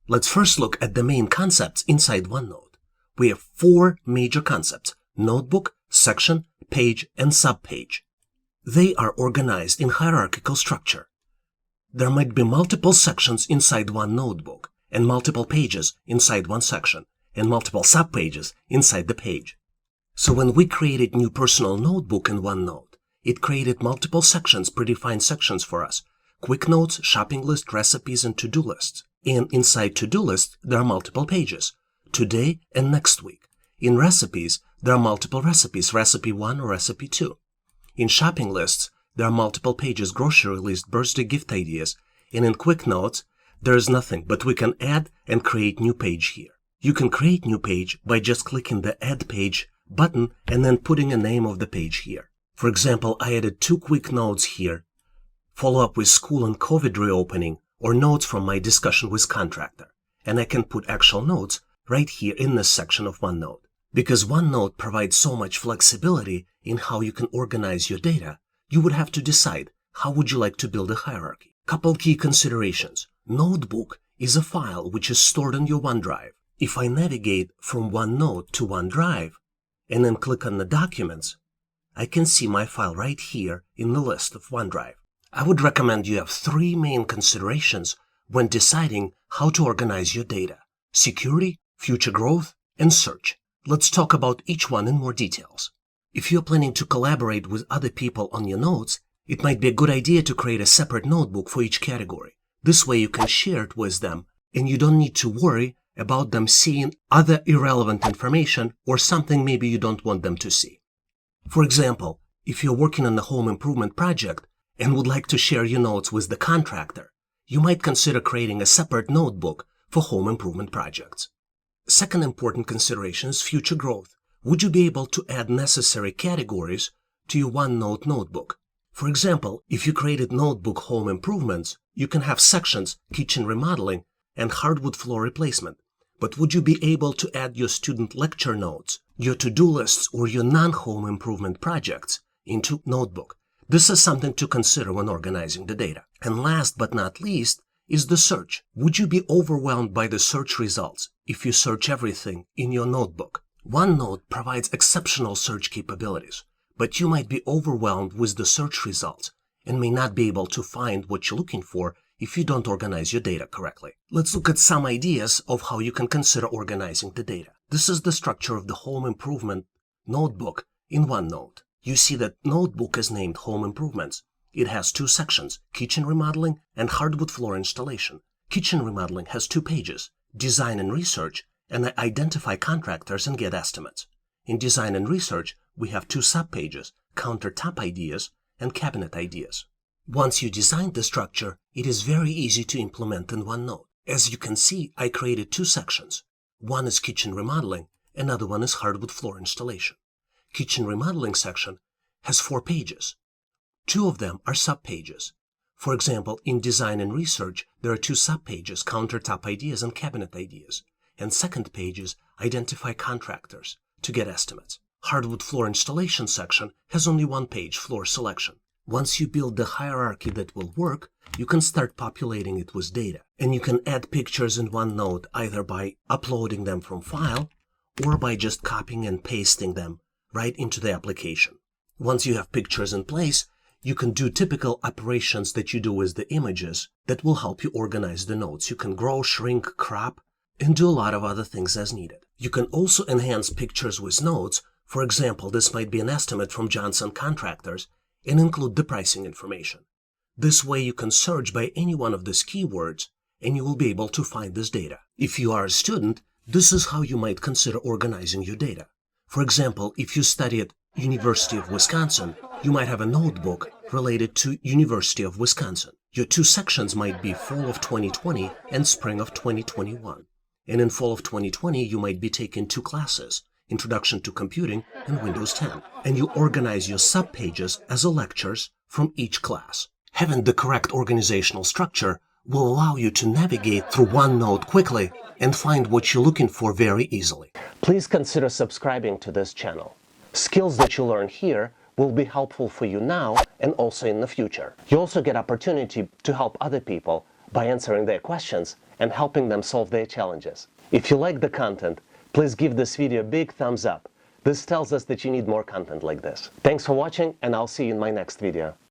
Let's first look at the main concepts inside OneNote. We have 4 major concepts: notebook, section, page, and subpage. They are organized in hierarchical structure. There might be multiple sections inside one notebook, and multiple pages inside one section, and multiple subpages inside the page. So when we created new personal notebook in OneNote, it created multiple sections, predefined sections for us: quick notes, shopping list, recipes, and to-do lists. And inside to-do list, there are multiple pages: today and next week. In recipes, there are multiple recipes: recipe 1 or recipe 2. In shopping lists, there are multiple pages: grocery list, birthday gift ideas. And in quick notes, there is nothing, but we can add and create new page here. You can create new page by just clicking the Add Page button and then putting a name of the page here. For example, I added 2 quick notes here: follow up with school and COVID reopening, or notes from my discussion with contractor. And I can put actual notes right here in this section of OneNote. Because OneNote provides so much flexibility in how you can organize your data, you would have to decide how would you like to build a hierarchy. Couple key considerations. Notebook is a file which is stored on your OneDrive. If I navigate from OneNote to OneDrive and then click on the documents, I can see my file right here in the list of OneDrive. I would recommend you have 3 main considerations when deciding how to organize your data: security, future growth, and search. Let's talk about each one in more details. If you're planning to collaborate with other people on your notes, it might be a good idea to create a separate notebook for each category. This way you can share it with them, and you don't need to worry about them seeing other irrelevant information or something maybe you don't want them to see. For example, if you're working on a home improvement project and would like to share your notes with the contractor, you might consider creating a separate notebook for home improvement projects. Second important consideration is future growth. Would you be able to add necessary categories to your OneNote notebook? For example, if you created notebook home improvements, you can have sections: kitchen remodeling and hardwood floor replacement. But would you be able to add your student lecture notes, your to-do lists, or your non-home improvement projects into notebook? This is something to consider when organizing the data. And last but not least is the search. Would you be overwhelmed by the search results if you search everything in your notebook? OneNote provides exceptional search capabilities, but you might be overwhelmed with the search results and may not be able to find what you're looking for if you don't organize your data correctly. Let's look at some ideas of how you can consider organizing the data. This is the structure of the home improvement notebook in OneNote. You see that notebook is named Home Improvements. It has 2 sections: kitchen remodeling and hardwood floor installation. Kitchen remodeling has 2 pages: design and research, and I identify contractors and get estimates. In design and research, we have 2 subpages: countertop ideas and cabinet ideas. Once you design the structure, it is very easy to implement in OneNote. As you can see, I created 2 sections. One is kitchen remodeling, another one is hardwood floor installation. Kitchen remodeling section has 4 pages. 2 of them are subpages. For example, in design and research, there are 2 subpages: countertop ideas and cabinet ideas. And second page is identify contractors to get estimates. Hardwood floor installation section has only 1 page: floor selection. Once you build the hierarchy that will work, you can start populating it with data. And you can add pictures in OneNote either by uploading them from file or by just copying and pasting them right into the application. Once you have pictures in place, you can do typical operations that you do with the images that will help you organize the notes. You can grow, shrink, crop, and do a lot of other things as needed. You can also enhance pictures with notes. For example, this might be an estimate from Johnson Contractors and include the pricing information. This way you can search by any one of these keywords and you will be able to find this data. If you are a student, this is how you might consider organizing your data. For example, if you study at University of Wisconsin, you might have a notebook related to University of Wisconsin. Your 2 sections might be fall of 2020 and spring of 2021. And in fall of 2020, you might be taking 2 classes: Introduction to Computing and Windows 10. And you organize your subpages as lectures from each class. Having the correct organizational structure will allow you to navigate through OneNote quickly and find what you're looking for very easily. Please consider subscribing to this channel. Skills that you learn here will be helpful for you now and also in the future. You also get opportunity to help other people by answering their questions and helping them solve their challenges. If you like the content, please give this video a big thumbs up. This tells us that you need more content like this. Thanks for watching, and I'll see you in my next video.